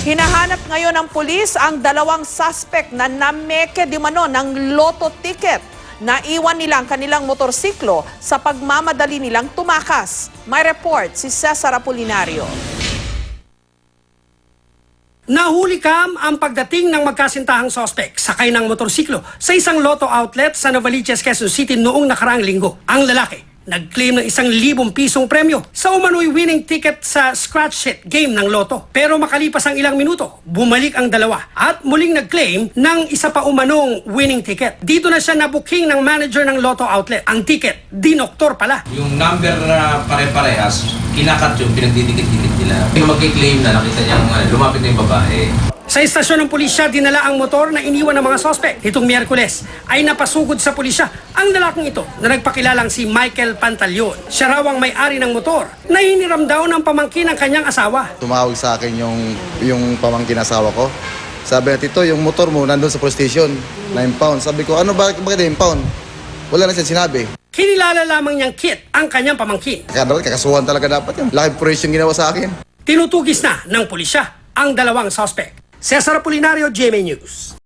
Hinahanap ngayon ng pulis ang dalawang suspect na nameke di mano ng loto ticket. Naiwan nila ang kanilang motorsiklo sa pagmamadali nilang tumakas. May report si Cesar Apolinario. Nahuli kam ang pagdating ng magkasintahang sospek sakay ng motorsiklo sa isang loto outlet sa Novaliches, Quezon City noong nakaraang linggo. Ang lalaki nag-claim ng 1,000 pisong premyo sa umano'y winning ticket sa scratch hit game ng loto. Pero makalipas ang ilang minuto, bumalik ang dalawa at muling nag-claim ng isa pa umanong winning ticket. Dito na siya nabuking ng manager ng loto outlet. Ang ticket, dinoktor pala. Yung number na pare-parehas, kinakat yung pinagdidikit-dikit nila. Yung magkiklaim na nakita niya lumapit na yung babae. Sa istasyon ng pulisya, dinala ang motor na iniwan ng mga sospek. Itong Miyerkules ay napasugod sa pulisya ang lalaking ito na nagpakilalang si Michael Pantaleon. Siya raw ang may-ari ng motor na hiniram daw ng pamangkin ng kanyang asawa. Tumawag sa akin yung pamangkin asawa ko. Sabi na, Tito, yung motor mo nandun sa police station, 9 pounds. Sabi ko, ano bakit 9 pound? Wala na siya sinabi. Kinilala lamang niyang Kit ang kanyang pamangkin. Kaya dapat kakasuhan talaga dapat yun. Laking operation ginawa sa akin. Tinutugis na ng pulisya ang dalawang sospek. Cesar Apolinario, GMA News.